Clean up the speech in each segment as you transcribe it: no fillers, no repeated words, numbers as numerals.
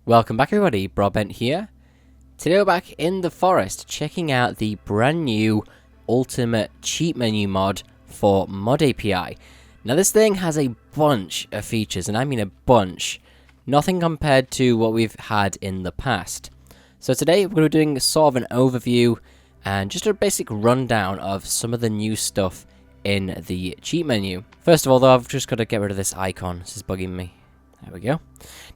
Welcome back everybody, Broadbent here. Today we're back in the forest checking out the brand new Ultimate Cheat Menu mod for Mod API. Now this thing has a bunch of features, and I mean a bunch. Nothing compared to what we've had in the past. So today we're going to be doing sort of an overview and just a basic rundown of some of the new stuff in the cheat menu. First of all though, I've just got to get rid of this icon. This is bugging me. There we go.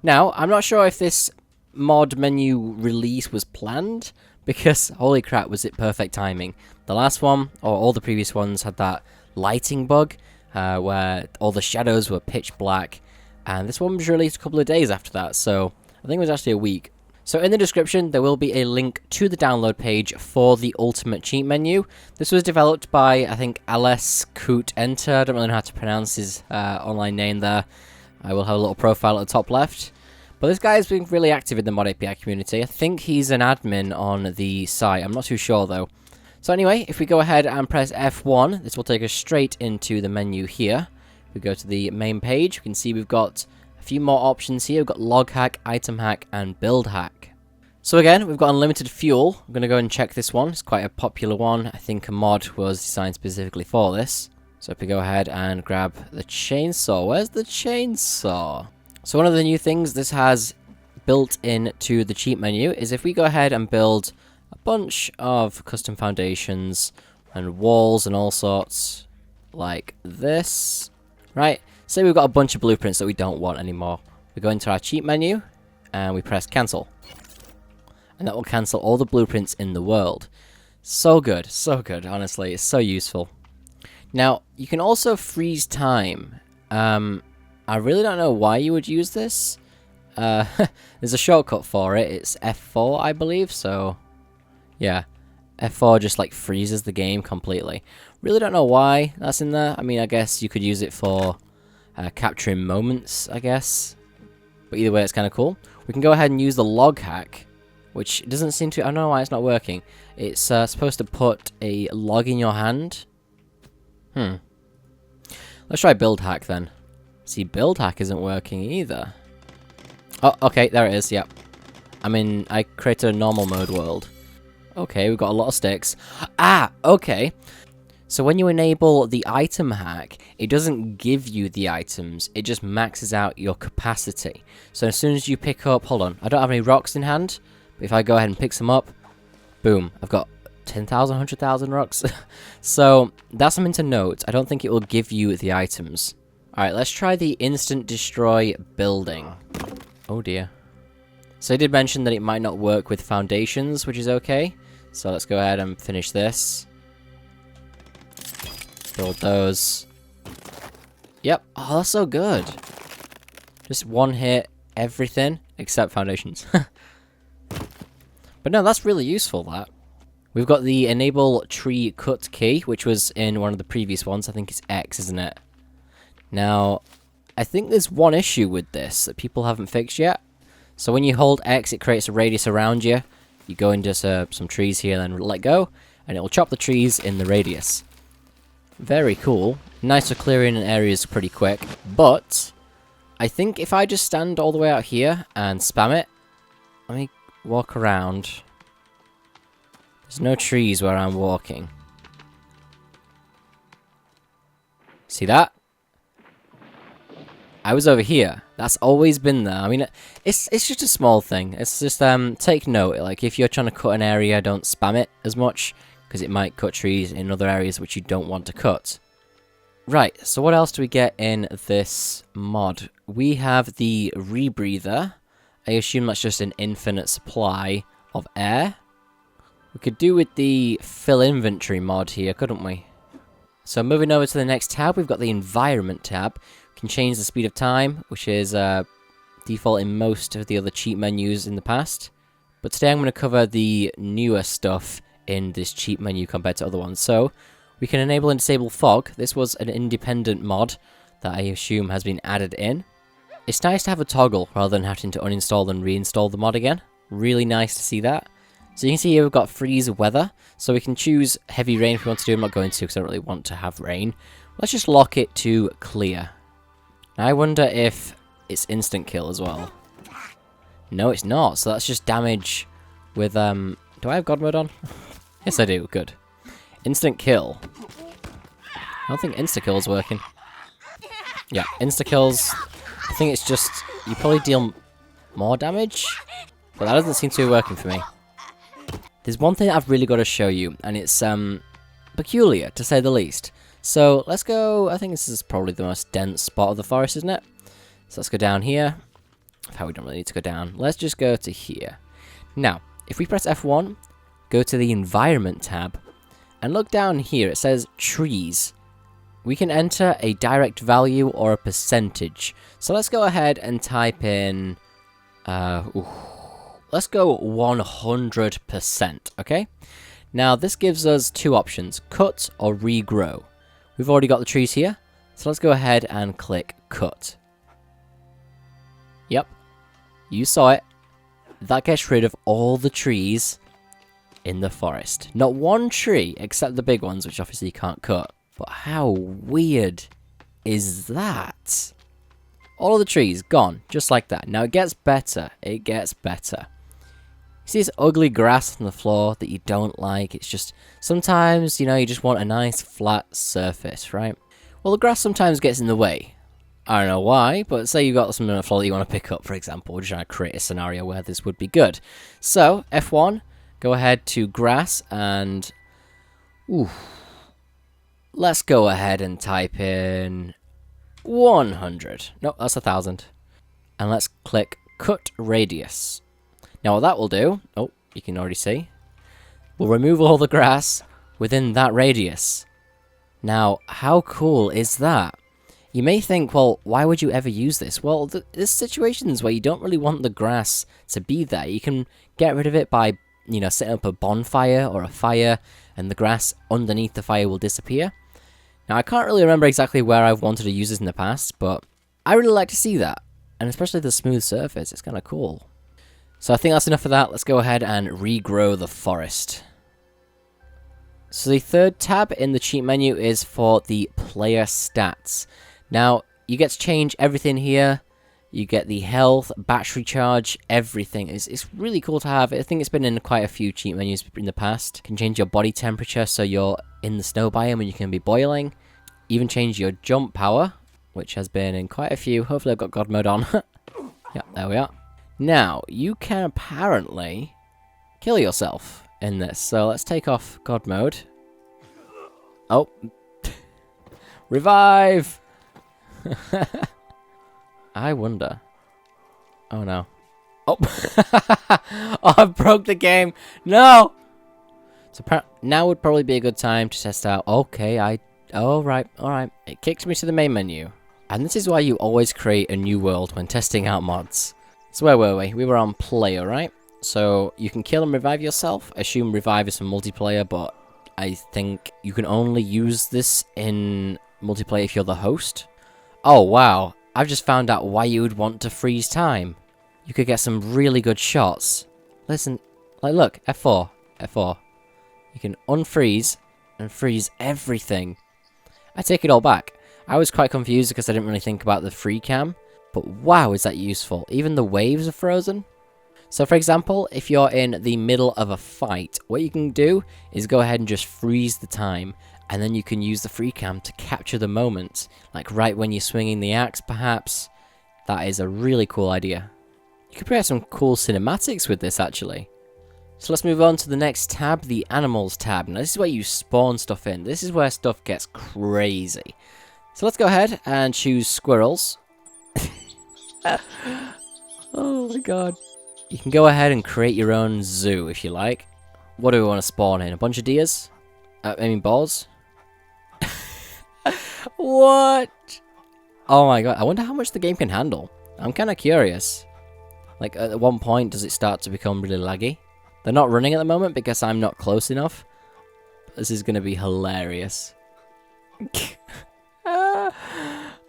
Now, I'm not sure if this mod menu release was planned, because holy crap was it perfect timing. The last one, or all the previous ones, had that lighting bug where all the shadows were pitch black, and this one was released a couple of days after that, so I think it was actually a week. So in the description there will be a link to the download page for the Ultimate Cheat Menu. This was developed by, I think, Ales Koot Enter. I don't really know how to pronounce his online name there. I will have a little profile at the top left. But this guy's been really active in the Mod API community. I think he's an admin on the site. I'm not too sure though. So anyway, if we go ahead and press F1, this will take us straight into the menu here. If we go to the main page, we can see we've got a few more options here. We've got log hack, item hack, and build hack. So again, we've got unlimited fuel. I'm going to go and check this one. It's quite a popular one. I think a mod was designed specifically for this. So if we go ahead and grab the chainsaw. Where's the chainsaw? So one of the new things this has built into the cheat menu is if we go ahead and build a bunch of custom foundations and walls and all sorts like this, right? Say we've got a bunch of blueprints that we don't want anymore. We go into our cheat menu and we press cancel. And that will cancel all the blueprints in the world. So good, honestly. It's so useful. Now, you can also freeze time. I really don't know why you would use this. There's a shortcut for it. It's F4, I believe. So, yeah. F4 just like freezes the game completely. Really don't know why that's in there. I mean, I guess you could use it for capturing moments, I guess. But either way, it's kind of cool. We can go ahead and use the log hack, which doesn't seem to... I don't know why it's not working. It's supposed to put a log in your hand. Let's try build hack then. See, build hack isn't working either. Oh, okay, there it is, yep. I created a normal mode world. Okay, we've got a lot of sticks. Ah, okay. So when you enable the item hack, it doesn't give you the items, it just maxes out your capacity. So as soon as you pick up... Hold on, I don't have any rocks in hand, but if I go ahead and pick some up, boom, I've got 10,000, 100,000 rocks. So that's something to note. I don't think it will give you the items. Alright, let's try the instant destroy building. Oh dear. So I did mention that it might not work with foundations, which is okay. So let's go ahead and finish this. Build those. Yep. Oh, that's so good. Just one hit, everything, except foundations. But no, that's really useful, that. We've got the enable tree cut key, which was in one of the previous ones. I think it's X, isn't it? Now, I think there's one issue with this that people haven't fixed yet. So when you hold X, it creates a radius around you. You go into some trees here, then let go, and it will chop the trees in the radius. Very cool. Nice for clearing areas pretty quick. But I think if I just stand all the way out here and spam it, let me walk around. There's no trees where I'm walking. See that? I was over here. That's always been there. I mean, it's just a small thing. It's just, take note. Like, if you're trying to cut an area, don't spam it as much, because it might cut trees in other areas which you don't want to cut. Right, so what else do we get in this mod? We have the rebreather. I assume that's just an infinite supply of air. We could do with the fill inventory mod here, couldn't we? So moving over to the next tab, we've got the environment tab. We can change the speed of time, which is default in most of the other cheat menus in the past. But today I'm going to cover the newer stuff in this cheat menu compared to other ones. So we can enable and disable fog. This was an independent mod that I assume has been added in. It's nice to have a toggle rather than having to uninstall and reinstall the mod again. Really nice to see that. So you can see here we've got freeze weather, so we can choose heavy rain if we want to do. I'm not going to because I don't really want to have rain. Let's just lock it to clear. Now I wonder if it's instant kill as well. No, it's not. So that's just damage with, do I have God mode on? Yes, I do. Good. Instant kill. I don't think insta-kill is working. Yeah, insta-kills. I think it's just, you probably deal more damage, but that doesn't seem to be working for me. There's one thing I've really got to show you, and it's, peculiar, to say the least. So, let's go, I think this is probably the most dense spot of the forest, isn't it? So let's go down here. How we don't really need to go down. Let's just go to here. Now, if we press F1, go to the Environment tab, and look down here, it says Trees. We can enter a direct value or a percentage. So let's go ahead and type in, let's go 100%, okay? Now, this gives us two options, cut or regrow. We've already got the trees here, so let's go ahead and click cut. Yep, you saw it. That gets rid of all the trees in the forest. Not one tree, except the big ones, which obviously you can't cut. But how weird is that? All of the trees gone, just like that. Now, it gets better. It gets better. See this ugly grass on the floor that you don't like? It's just, sometimes, you know, you just want a nice flat surface, right? Well, the grass sometimes gets in the way. I don't know why, but say you've got something on the floor that you want to pick up, for example. We're just trying to create a scenario where this would be good. So, F1, go ahead to grass and... Ooh. Let's go ahead and type in 100. No, that's 1,000. And let's click cut radius. Now what that will do, oh, you can already see, we'll remove all the grass within that radius. Now, how cool is that? You may think, well, why would you ever use this? Well, there's situations where you don't really want the grass to be there. You can get rid of it by, you know, setting up a bonfire or a fire, and the grass underneath the fire will disappear. Now, I can't really remember exactly where I've wanted to use this in the past, but I really like to see that. And especially the smooth surface, it's kind of cool. So I think that's enough of that. Let's go ahead and regrow the forest. So the third tab in the cheat menu is for the player stats. Now, you get to change everything here. You get the health, battery charge, everything. It's really cool to have. I think it's been in quite a few cheat menus in the past. You can change your body temperature so you're in the snow biome and you can be boiling. Even change your jump power, which has been in quite a few. Hopefully I've got God mode on. Yeah, there we are. Now, you can apparently kill yourself in this. So let's take off God mode. Oh. Revive! I wonder. Oh no. Oh. Oh, I broke the game. No! So now would probably be a good time to test out. Okay, alright. It kicks me to the main menu. And this is why you always create a new world when testing out mods. So where were we? We were on player, right? So you can kill and revive yourself. Assume revive is for multiplayer, but I think you can only use this in multiplayer if you're the host. Oh wow, I've just found out why you would want to freeze time. You could get some really good shots. Listen, like look, F4. You can unfreeze and freeze everything. I take it all back. I was quite confused because I didn't really think about the free cam. But wow, is that useful. Even the waves are frozen. So for example, if you're in the middle of a fight, what you can do is go ahead and just freeze the time. And then you can use the free cam to capture the moment. Like right when you're swinging the axe, perhaps. That is a really cool idea. You could create some cool cinematics with this, actually. So let's move on to the next tab, the Animals tab. Now this is where you spawn stuff in. This is where stuff gets crazy. So let's go ahead and choose squirrels. Oh my god. You can go ahead and create your own zoo if you like. What do we want to spawn in? A bunch of deers? Balls? What? Oh my god, I wonder how much the game can handle. I'm kind of curious. Like, at one point, does it start to become really laggy? They're not running at the moment because I'm not close enough. But this is going to be hilarious. Alright,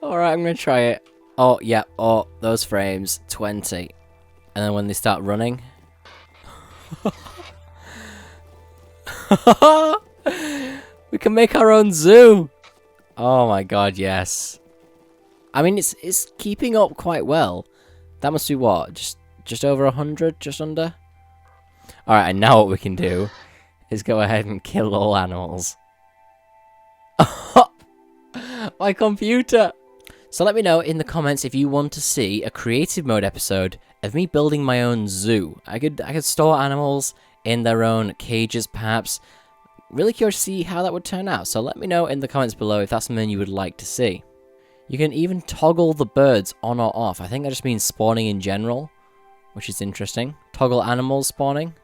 I'm going to try it. Oh, yeah. Oh, those frames. 20. And then when they start running... We can make our own zoo! Oh my god, yes. I mean, it's keeping up quite well. That must be what? Just just over 100, just under. Alright, and now what we can do is go ahead and kill all animals. My computer! So let me know in the comments if you want to see a creative mode episode of me building my own zoo. I could store animals in their own cages, perhaps. Really curious to see how that would turn out, so let me know in the comments below if that's something you would like to see. You can even toggle the birds on or off. I think that just means spawning in general, which is interesting. Toggle animals spawning.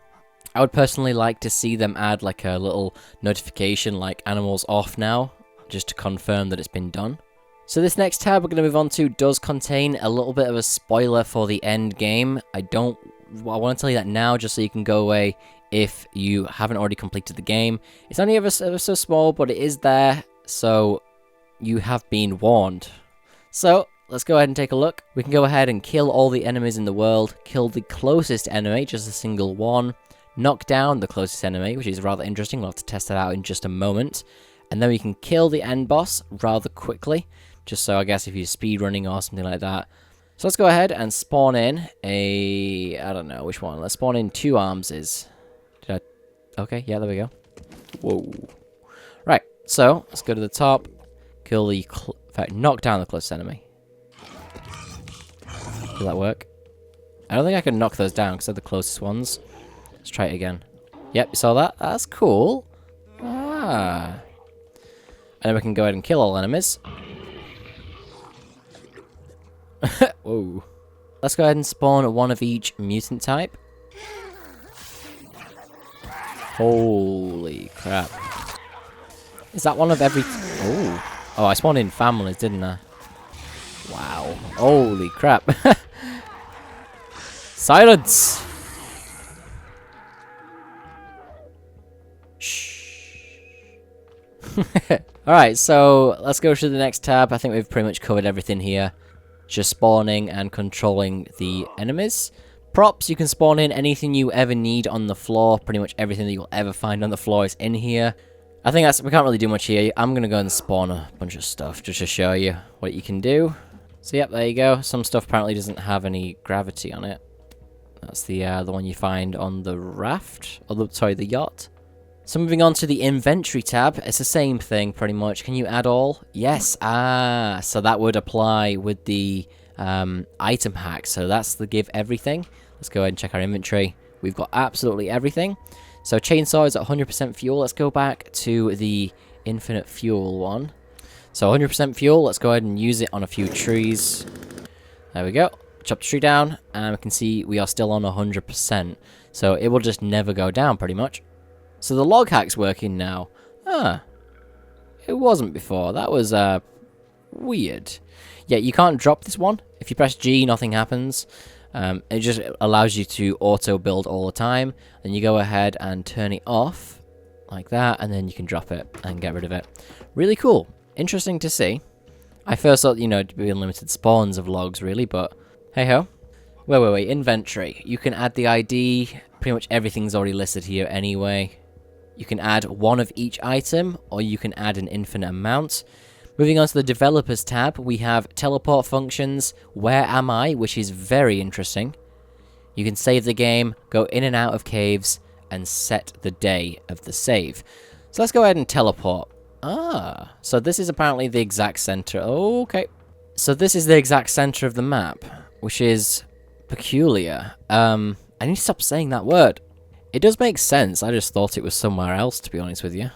I would personally like to see them add like a little notification like animals off now, just to confirm that it's been done. So this next tab we're going to move on to does contain a little bit of a spoiler for the end game. I want to tell you that now just so you can go away if you haven't already completed the game. It's only ever so small, but it is there, so you have been warned. So let's go ahead and take a look. We can go ahead and kill all the enemies in the world, kill the closest enemy, just a single one, knock down the closest enemy, which is rather interesting. We'll have to test that out in just a moment. And then we can kill the end boss rather quickly, just so I guess if you're speedrunning or something like that. So let's go ahead and spawn in I don't know which one. Let's spawn in 2 armses. Okay, yeah, there we go. Whoa. Right, so let's go to the top, kill the, in fact, knock down the closest enemy. Will that work? I don't think I can knock those down because they're the closest ones. Let's try it again. Yep, you saw that? That's cool. Ah. And then we can go ahead and kill all enemies. Whoa. Let's go ahead and spawn one of each mutant type. Holy crap. Is that one of every... Oh, I spawned in families, didn't I? Wow. Holy crap. Silence! Shh. Alright, so let's go to the next tab. I think we've pretty much covered everything here. Just spawning and controlling the enemies. Props, you can spawn in anything you ever need on the floor. Pretty much everything that you'll ever find on the floor is in here. I think we can't really do much here. I'm going to go and spawn a bunch of stuff just to show you what you can do. So yep, there you go. Some stuff apparently doesn't have any gravity on it. That's the one you find on the raft. Or the yacht. So moving on to the inventory tab, it's the same thing pretty much. Can you add all? Yes. Ah, so that would apply with the item hack. So that's the give everything. Let's go ahead and check our inventory. We've got absolutely everything. So chainsaw is at 100% fuel. Let's go back to the infinite fuel one. So 100% fuel. Let's go ahead and use it on a few trees. There we go. Chop the tree down, and we can see we are still on 100%. So it will just never go down pretty much. So the log hack's working now. Ah, it wasn't before. That was weird. Yeah, you can't drop this one. If you press G, nothing happens. It just allows you to auto build all the time. Then you go ahead and turn it off like that, and then you can drop it and get rid of it. Really cool. Interesting to see. I first thought, it'd be unlimited spawns of logs, really, but hey ho. Wait. Inventory. You can add the ID. Pretty much everything's already listed here anyway. You can add one of each item, or you can add an infinite amount. Moving on to the developers tab, we have teleport functions, where am I, which is very interesting. You can save the game, go in and out of caves, and set the day of the save. So let's go ahead and teleport. Ah, so this is apparently the exact center. Okay. So this is the exact center of the map, which is peculiar. I need to stop saying that word. It does make sense, I just thought it was somewhere else, to be honest with you.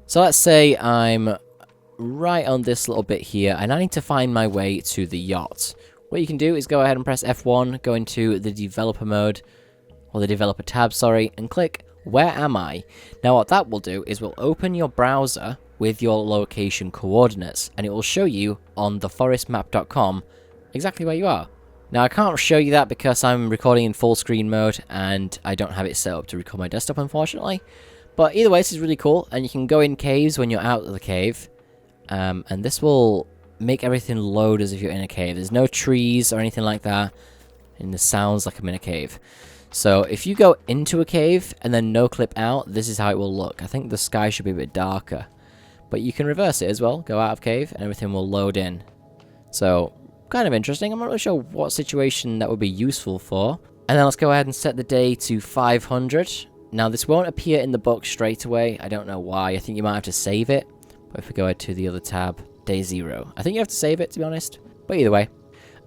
So let's say I'm right on this little bit here, and I need to find my way to the yacht. What you can do is go ahead and press F1, go into the developer mode, or the developer tab, sorry, and click where am I? Now what that will do is we'll open your browser with your location coordinates, and it will show you on theforestmap.com exactly where you are. Now I can't show you that because I'm recording in full screen mode and I don't have it set up to record my desktop, unfortunately. But either way, this is really cool, and you can go in caves when you're out of the cave. And this will make everything load as if you're in a cave. There's no trees or anything like that, and this sounds like I'm in a cave. So if you go into a cave and then no clip out, this is how it will look. I think the sky should be a bit darker. But you can reverse it as well, go out of cave, and everything will load in. So kind of interesting. I'm not really sure what situation that would be useful for. And then let's go ahead and set the day to 500. Now, this won't appear in the book straight away. I don't know why. I think you might have to save it. But if we go ahead to the other tab, day 0. I think you have to save it, to be honest. But either way.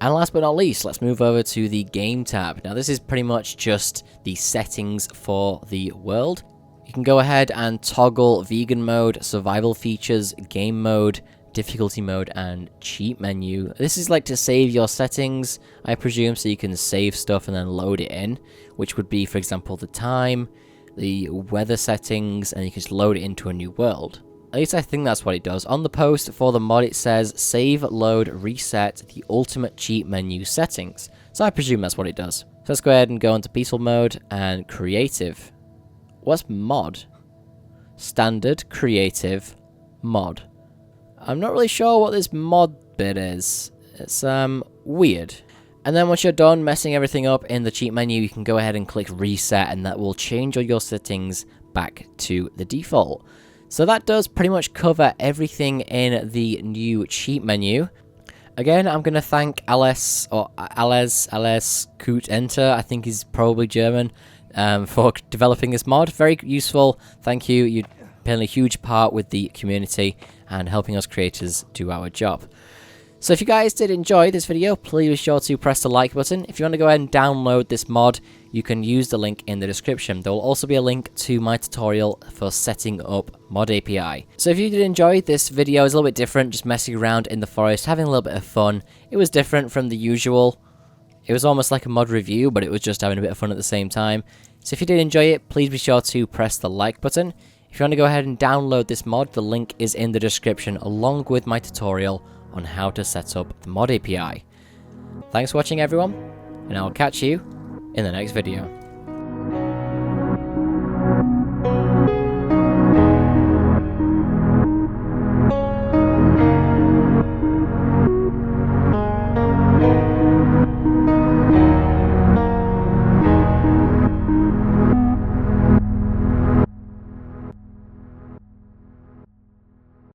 And last but not least, let's move over to the game tab. Now, this is pretty much just the settings for the world. You can go ahead and toggle vegan mode, survival features, game mode, difficulty mode, and cheat menu. This is like to save your settings, I presume, so you can save stuff and then load it in, which would be, for example, the time, the weather settings, and you can just load it into a new world. At least I think that's what it does. On the post for the mod, it says save, load, reset the ultimate cheat menu settings. So I presume that's what it does. So let's go ahead and go into peaceful mode and creative. What's mod? Standard, creative, mod. I'm not really sure what this mod bit is. It's weird. And then once you're done messing everything up in the cheat menu, you can go ahead and click reset, and that will change all your settings back to the default. So that does pretty much cover everything in the new cheat menu. Again, I'm going to thank Alice Kut Enter, I think he's probably German, for developing this mod. Very useful. Thank you. You played a huge part with the community and helping us creators do our job. So if you guys did enjoy this video, please be sure to press the like button. If you want to go ahead and download this mod, you can use the link in the description. There will also be a link to my tutorial for setting up Mod API. So if you did enjoy this video, it's a little bit different, just messing around in the forest, having a little bit of fun. It was different from the usual. It was almost like a mod review, but it was just having a bit of fun at the same time. So if you did enjoy it, please be sure to press the like button. If you want to go ahead and download this mod, the link is in the description along with my tutorial on how to set up the Mod API. Thanks for watching, everyone, and I'll catch you in the next video.